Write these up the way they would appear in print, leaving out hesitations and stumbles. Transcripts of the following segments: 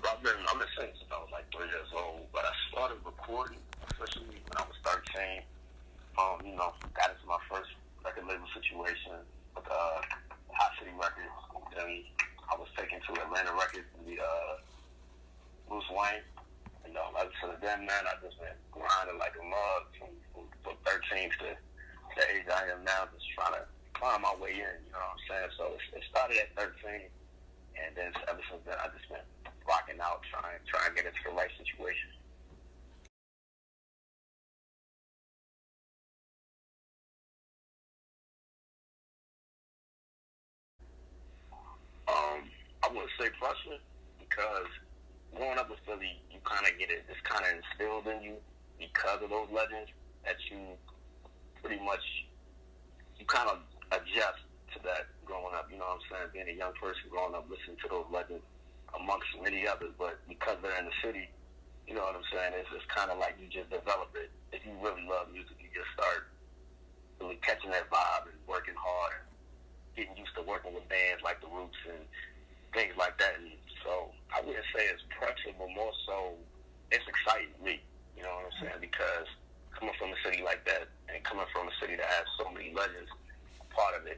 I've been singing since I was like 3 years old, but I started recording officially when I was 13. Got into my first record label situation with Hot City Records. Then I was taken to Atlanta Records to be Bruce Wayne. Ever since then, man, I've just been grinding like a mug from 13 to the age I am now, just trying to climb my way in, you know what I'm saying? So it started at 13, and then ever since then, I've just been rocking out, trying to get into the right situation. I wouldn't say pressure, because growing up in Philly, you kind of get it. It's kind of instilled in you because of those legends that you pretty much, you kind of adjust to that growing up. You know what I'm saying? Being a young person growing up, listening to those legends amongst many others, but because they're in the city, you know what I'm saying? It's kind of like you just develop it. If you really love music, you just start really catching that vibe and working hard and getting used to working with bands like The Roots and things like that. And so I wouldn't say it's pressure, but more so it's exciting to me. You know what I'm saying? Because coming from a city like that and coming from a city that has so many legends a part of it,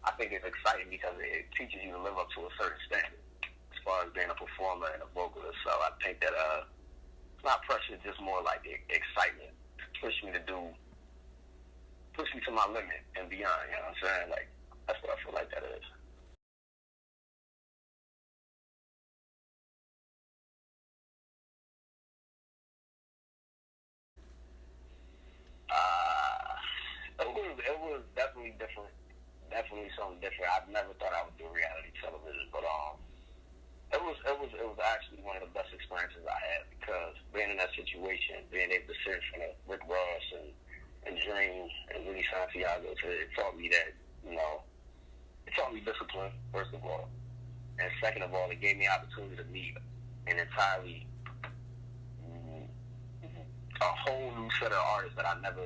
I think it's exciting because it teaches you to live up to a certain standard as far as being a performer and a vocalist. So I think that it's not pressure, it's just more like excitement to push me to my limit and beyond. You know what I'm saying? Like, that's what I feel like that is. It was definitely different. Definitely something different. I never thought I would do reality television, but it was actually one of the best experiences I had, because being in that situation, being able to sit in front of Rick Ross and Dream and Rudy Santiago, it taught me that, it taught me discipline, first of all, and second of all, it gave me opportunity to meet an entirely a whole new set of artists that I never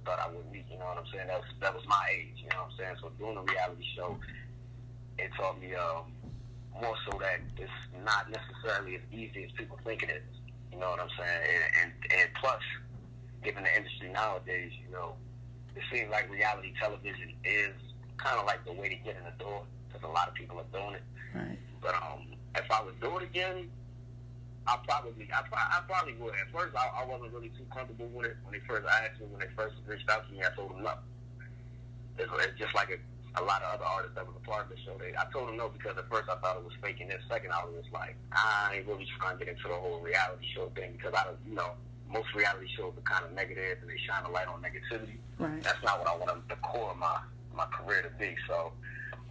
thought I would meet. You know what I'm saying? That was my age. You know what I'm saying? So doing a reality show, it taught me more so that it's not necessarily as easy as people think it is. You know what I'm saying? And plus, given the industry nowadays, it seems like reality television is kind of like the way to get in the door, because a lot of people are doing it. Right. But if I would do it again, I probably would. At first, I wasn't really too comfortable with it. When they first asked me, when they first reached out to me, I told them no. It's just like a lot of other artists that was a part of the show. I told them no because at first I thought it was fake, and then second I was like, I ain't really trying to get into the whole reality show thing, because I don't, most reality shows are kind of negative and they shine a light on negativity. Right. That's not what I want the core of my career to be. So,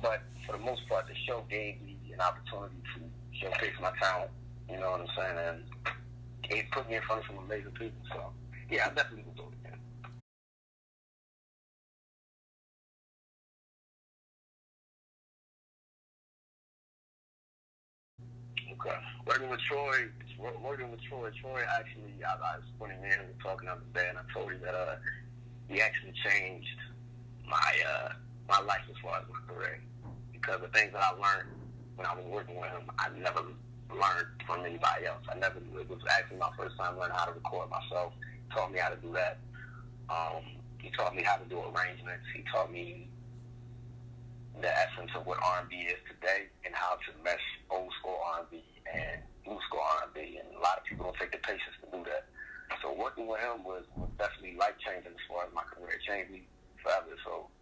but for the most part, the show gave me an opportunity to showcase my talent. You know what I'm saying? And it put me in front of some amazing people. So, yeah, I definitely will do it again. Okay. Working with Troy, actually, I was funny, man, we were talking the other day, and I told him that he actually changed my life as far as my career. Because the things that I learned when I was working with him, I never learned from anybody else. It was actually my first time learning how to record myself. He taught me how to do that. He taught me how to do arrangements. He taught me the essence of what R&B is today and how to mesh old school R&B and new school R&B. And a lot of people don't take the patience to do that. So working with him was definitely life-changing as far as my career. It changed me forever. So,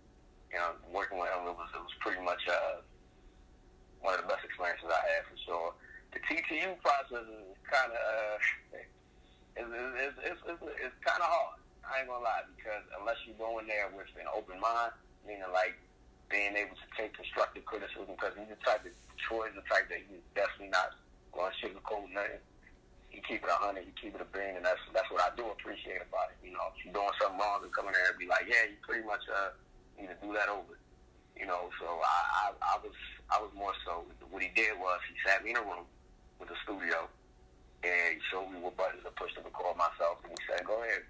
working with him, it was pretty much one of the best experiences I had, for sure. The TTU process is kind of it's kind of hard. I ain't gonna lie, because unless you go in there with an open mind, meaning like being able to take constructive criticism, because Troy's the type that he's definitely not going to sugarcoat nothing. He keep it 100, he keep it a bean, and that's what I do appreciate about it. If you're doing something wrong, and come in there and be like, yeah, you pretty much need to do that over. So I was more so, what he did was he sat me in a room with a studio, and he showed me what buttons to push to record myself, and he said, go ahead,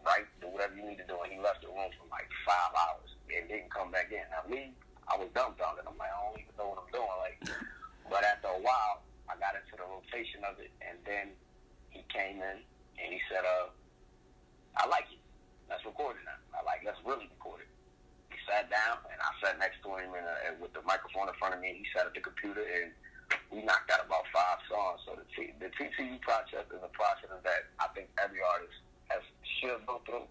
write, do whatever you need to do, and he left the room for like 5 hours, and didn't come back in. Now me, I was dumbfounded. I'm like, I don't even know what I'm doing. But after a while, with the microphone in front of me. He sat at the computer, and we knocked out about 5 songs. So the TTU process is a process that I think every artist should go through,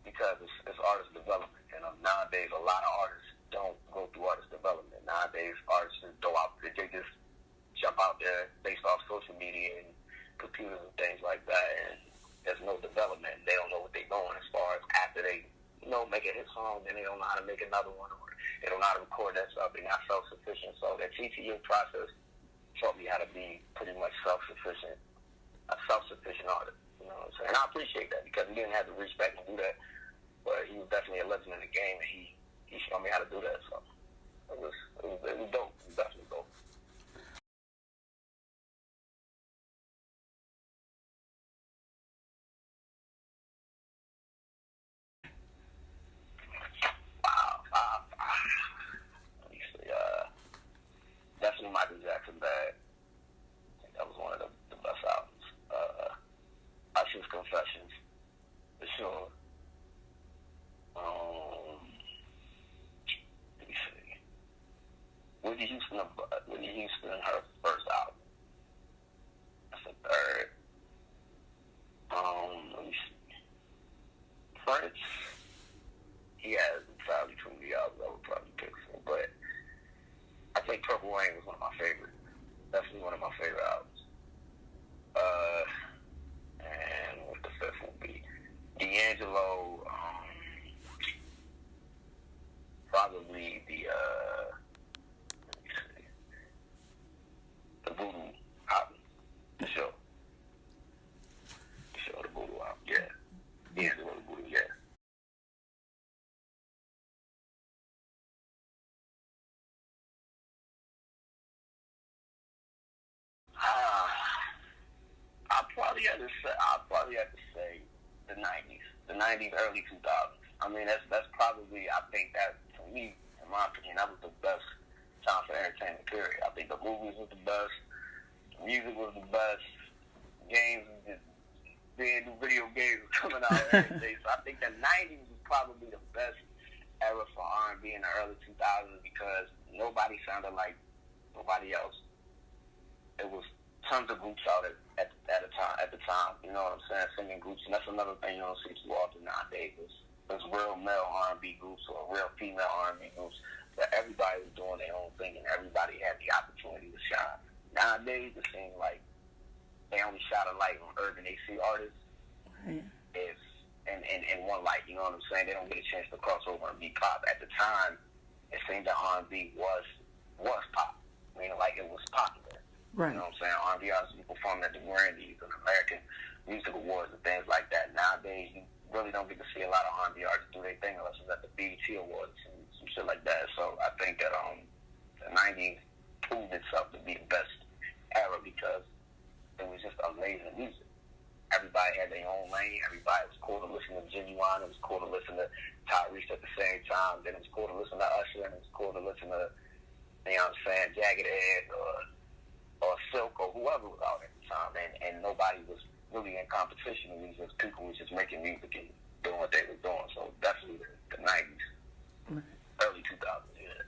because it's artist development. And nowadays, a lot of artists don't go through artist development. Nowadays, artists just go out, they just jump out there based off social media and computers and things like that, and there's no development. They don't know what they're doing as far as after they, make a hit song, then they don't know how to make another one, or they don't know how to record that stuff. They're not self-sufficient. So that TTU process taught me how to be pretty much self-sufficient, a self-sufficient artist. You know what I'm saying? And I appreciate that, because he didn't have the respect to do that, but he was definitely a legend in the game, and he showed me how to do that. So it was dope. It was definitely dope. Let me see. Definitely Michael Jackson Bad. I think that was one of the best albums. Usher's Confessions, for sure. Let me see. Whitney Houston, her first album. That's the third. Let me see. Prince, he has probably 20 albums I would probably pick for, but I think Purple Rain was one of my favorites. Definitely one of my favorite albums. And what the fifth would be? D'Angelo, probably let me see, the Voodoo album, for sure. For sure, the Voodoo album, yeah. D'Angelo, the Voodoo, yeah. I'll probably have to say the '90s, early 2000s. I mean, that's probably, I think that, for me, in my opinion, that was the best time for entertainment, period. I think the movies was the best, the music was the best, games, new video games were coming out every day. So I think the '90s was probably the best era for R&B in the early 2000s, because nobody sounded like nobody else. It was tons of groups out at the time, you know what I'm saying, singing groups, and that's another thing you don't see too often nowadays. There's real male R&B groups or real female R&B groups, but everybody was doing their own thing, and everybody had the opportunity to shine. Nowadays, it seems like they only shine a light on urban AC artists, if in one light, you know what I'm saying. They don't get a chance to cross over and be pop. At the time, it seemed that R&B was pop, meaning like it was popular. Right. You know what I'm saying? R&B artists be performing at the Grammys and American Music Awards and things like that. Nowadays, you really don't get to see a lot of R&B artists do their thing unless it's at the BET Awards and some shit like that. So I think that the '90s proved itself to be the best era, because it was just amazing music. Everybody had their own lane. Everybody was cool to listen to Genuine. It was cool to listen to Tyrese at the same time. Then it was cool to listen to Usher, and it was cool to listen to, you know what I'm saying, Jagged Edge or Silk or whoever was out at the time, and nobody was really in competition. It was just people was just making music and doing what they were doing. So definitely the '90s, early 2000s, yeah.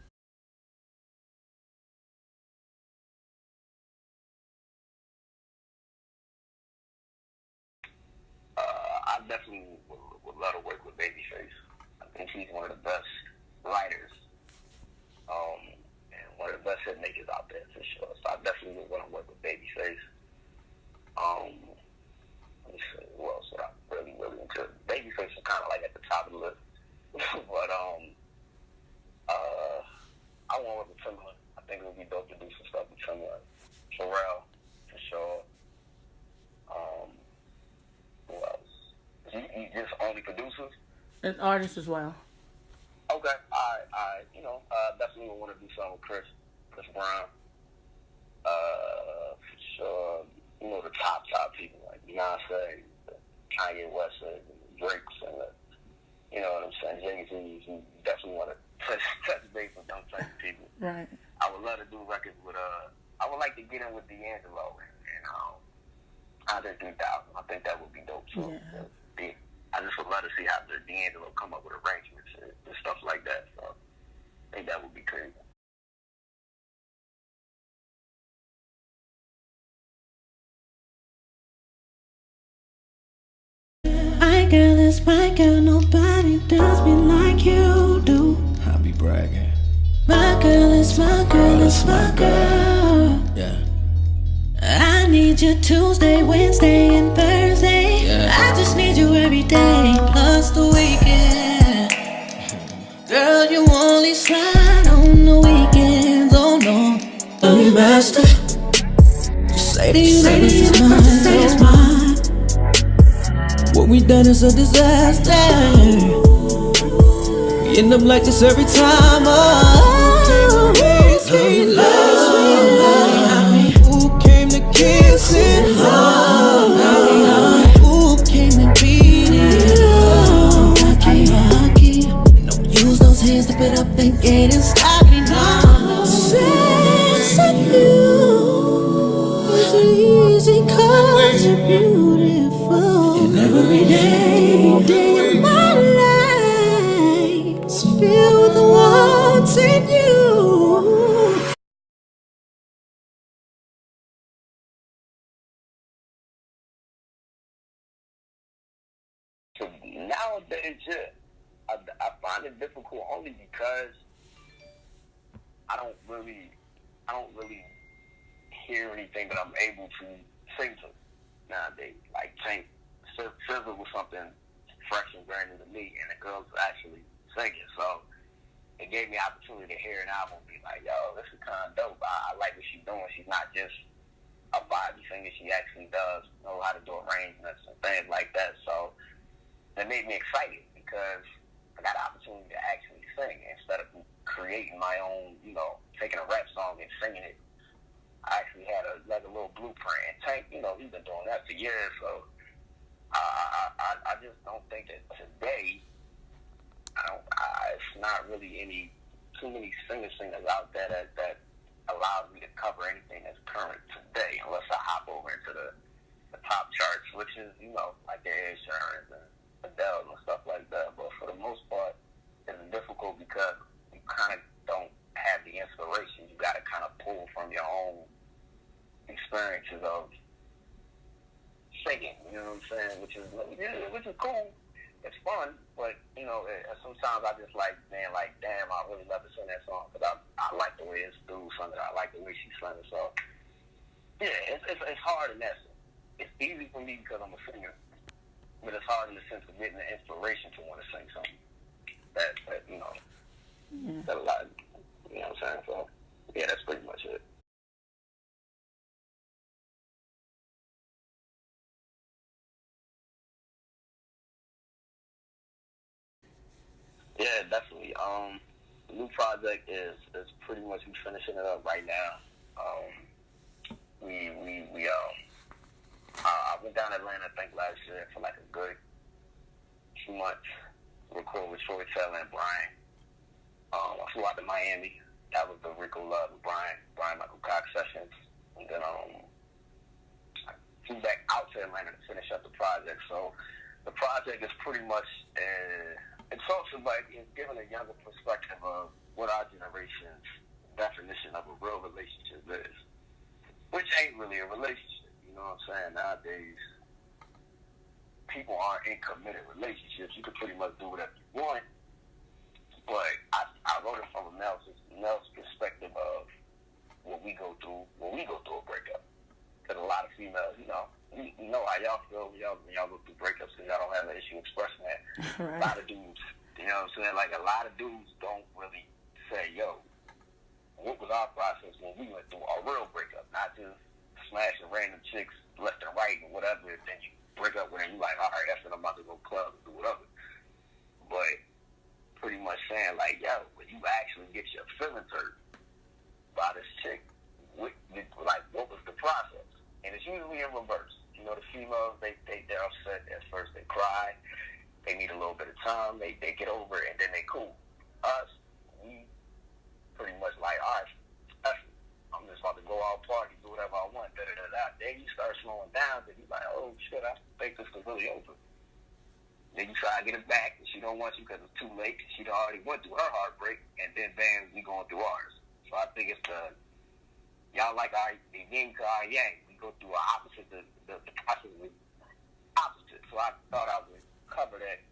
I definitely would love to work with Babyface. I think he's one of the best writers, and one of the best hit makers out there, for sure. So I definitely would want to work with Babyface. Let me see, who else would I really into? Babyface is kind of like at the top of the list. But I want to work with Timbaland. I think it would be dope to do some stuff with Timbaland. Pharrell, for sure. Who else? You just only producers? And artists as well. Okay, I definitely would want to do something with Chris Brown. For sure, the top people like Beyonce, Kanye West, and Drake's, and you know what I'm saying, Jay-Z. You definitely want to touch base with them type of people. Right. I would love to do records with I would like to get in with D'Angelo and Andre 3000. I think that would be dope. So yeah. I just would love to see how D'Angelo come up with arrangements and stuff like that. So I think that would be crazy. girl, it's my girl. Nobody does me like you do. I be bragging. My girl, it's my girl, it's my girl. Yeah. I need you Tuesday, Wednesday, and Thursday. Yeah. I just need you every day, plus the weekend. Girl, you only slide on the weekends, oh no. Love you, master. Just say to you, lady, it's mine, say it's mine. What we done is a disaster. We end up like this every time, oh. Sweet love, sweet love. Who came to kiss it? Who came to beat it? Rocky. Don't use those hands to put up the gate and stop me now. Sexing you is easy 'cause you're beautiful. And every day of my life is filled with the wants in you. So nowadays, yeah, I find it difficult only because I don't really hear anything that I'm able to sing to nowadays. Like Sizzle was something fresh and brand new to me, and the girls were actually singing. So it gave me the opportunity to hear an album and be like, yo, this is kind of dope. I like what she's doing. She's not just a vibey singer. She actually does know how to do arrangements and things like that. So that made me excited because I got an opportunity to actually sing instead of creating my own, taking a rap song and singing it. I actually had a little blueprint. And Tank, he's been doing that for years. So I just don't think that today, it's not really too many singers out there that allows me to cover anything that's current today, unless I hop over into the top charts, which is, like the Ed Sheerans and Adele and stuff like that. But for the most part, it's difficult because you kind of don't have the inspiration. You got to kind of pull from your own experiences of singing, you know what I'm saying? Which is cool. It's fun, but sometimes I just damn, I really love to sing that song because I like the way it's dude sung it. I like the way she sung it. So yeah, it's hard in that sense. It's easy for me because I'm a singer, but it's hard in the sense of getting the inspiration to want to sing something that that a lot. You know what I'm saying? So yeah, that's pretty much it. Yeah, definitely. The new project is pretty much we finishing it up right now. I went down to Atlanta, I think last year for like a good 2 months. Record with Troy Taylor and Brian. I flew out to Miami. That was the Rico Love with Brian Michael Cox sessions, and then I flew back out to Atlanta to finish up the project. So the project is pretty much. It's also it's giving a younger perspective of what our generation's definition of a real relationship is, which ain't really a relationship. You know what I'm saying? Nowadays, people aren't in committed relationships. You can pretty much do whatever you want, but I wrote it from a male's perspective of what we go through when we go through a breakup. Because a lot of females, you know how y'all feel when y'all go through breakups because y'all don't have an issue expressing that. Right. A lot of dudes, you know what I'm saying? Like a lot of dudes don't really say, yo, what was our process when we went through a real breakup? Not just smashing random chicks left and right and whatever, and then you break up with her and you like, all right, that's when I'm about to go club and do whatever. But pretty much saying like, yo, when you actually get your feelings hurt by this chick, what was the process? And it's usually in reverse. The females, they're upset at first. They cry. They need a little bit of time. They get over it, and then they cool. Us, we pretty much like, all right, I'm just about to go out party, do whatever I want, da-da-da-da. Then you start slowing down, and you're like, oh, shit, I think this is really over. Then you try to get it back, and she don't want you because it's too late. She already went through her heartbreak, and then bam, we going through ours. So I think it's y'all like our yin to our yang. We go through our opposite. The process is opposite. So I thought I would cover that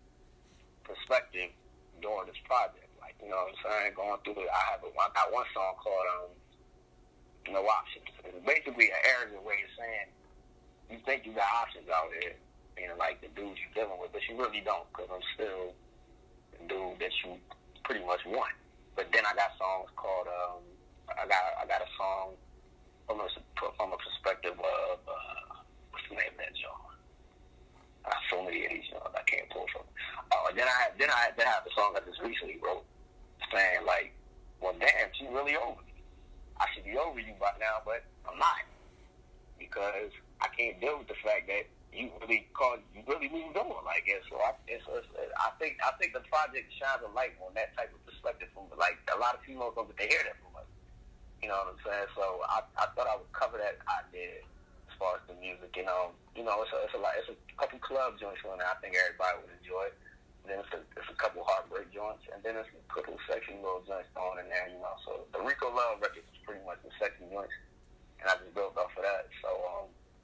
perspective during this project. Like, you know what I'm saying? Going through it, I got one song called No Options. It's basically an arrogant way of saying you think you got options out there, being like the dudes you're dealing with, but you really don't, because I'm still the dude that you pretty much want. But then I got songs called I got a song from a perspective of what's the name of that genre? I have so many of these genres I can't pull from. Oh, and then I have the song I just recently wrote saying like, well, damn, she really over me. I should be over you by now, but I'm not, because I can't deal with the fact that you really moved on, I guess. So I think the project shines a light on that type of perspective from, like, a lot of females don't get to hear that from us. You know what I'm saying? So I thought I would cover that idea as far as the music. You know, it's a couple club joints on there. I think everybody would enjoy it. And then it's a couple heartbreak joints, and then it's a couple sexy little joints thrown in there. You know, so the Rico Love record is pretty much the sexy joints, and I just built off of that. So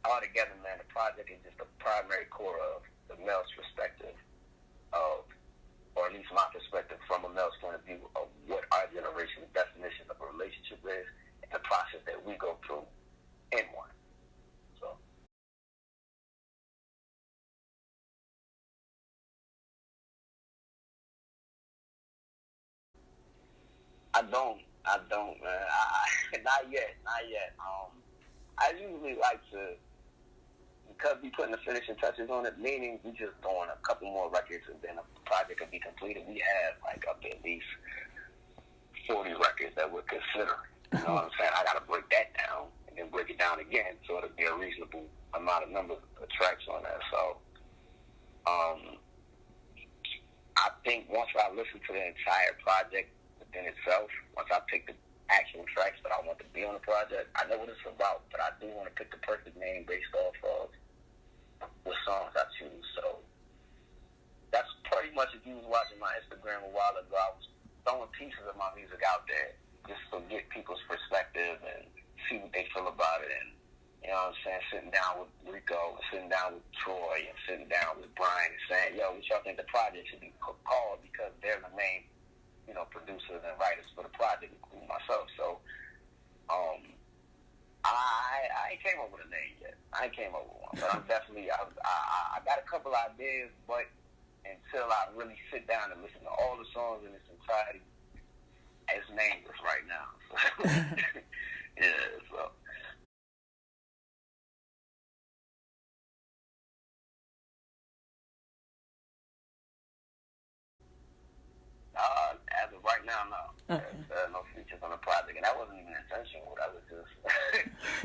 all together, man, the project is just the primary core of the male's perspective of, or at least my perspective from a male's point of view of what our generation's definition of a relationship is, and the process that we go through in one. So. I don't, man. Not yet. I usually like to, because we putting the finishing touches on it, meaning we just doing a couple more records and then a project can be completed. We have like up to at least 40 records that we're considering. You know what I'm saying? I got to break that down and then break it down again so it'll be a reasonable amount of number of tracks on that. So I think once I listen to the entire project within itself, once I pick the actual tracks that I want to be on the project, I know what it's about, but I do want to pick the perfect name based off of the songs I choose. So that's pretty much, if you was watching my Instagram a while ago, I was throwing pieces of my music out there just to get people's perspective and see what they feel about it. And, you know what I'm saying, sitting down with Rico, and sitting down with Troy, and sitting down with Brian and saying, yo, what y'all think the project should be called, because they're the main, you know, producers and writers for the project, including myself. So I ain't came up with a name yet. I ain't came up with one, but I'm definitely, I got a couple ideas, but until I really sit down and listen to all the songs in its entirety, it's nameless right now. So, yeah, so. As of right now, no. Okay. There's no features on the project, and that wasn't even intentional. That was just,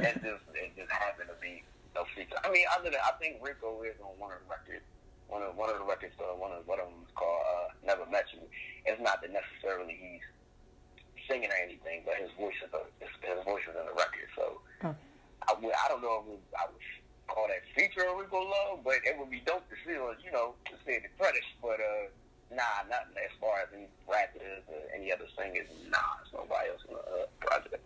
it just happened to be no feature. I mean, other than, I think Rico is on one of the records. One of the records, one of them is called "Never Met You." It's not that necessarily he's singing or anything, but his voice is in the record. So I don't know if I would call that feature of Rico Love, but it would be dope to see, you know, to see the credits. But nah, not as far as any rappers or any other singers. Nah, it's nobody else in the project.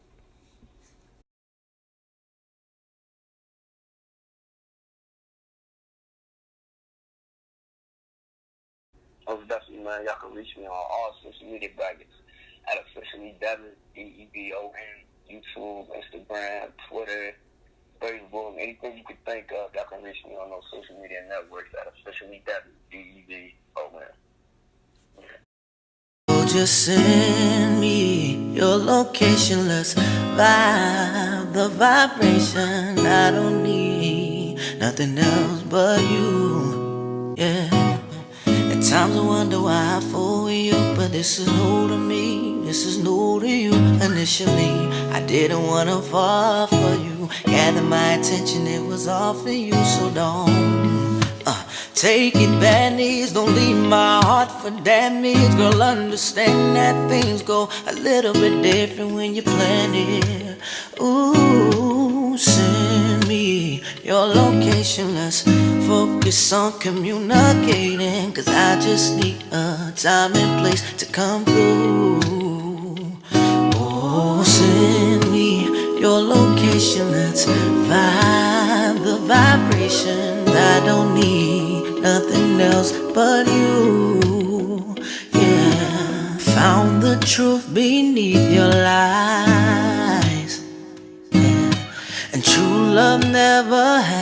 Most definitely, man. Y'all can reach me on all social media brackets at officially Devon, Devon, YouTube, Instagram, Twitter, Facebook, anything you could think of. Y'all can reach me on those social media networks at officially Devon, Devon. Just send me your location, let's vibe the vibration. I don't need nothing else but you, yeah. At times I wonder why I fool with you, but this is new to me, this is new to you. Initially, I didn't wanna fall for you, gather my attention, it was all for you, so don't take it bad needs, don't leave my heart for damage. Girl, understand that things go a little bit different when you plan it. Ooh, send me your location, let's focus on communicating, cause I just need a time and place to come through. Oh, send me your location, let's vibe the vibration. I don't need nothing else but you. Yeah, found the truth beneath your lies. Yeah. And true love never has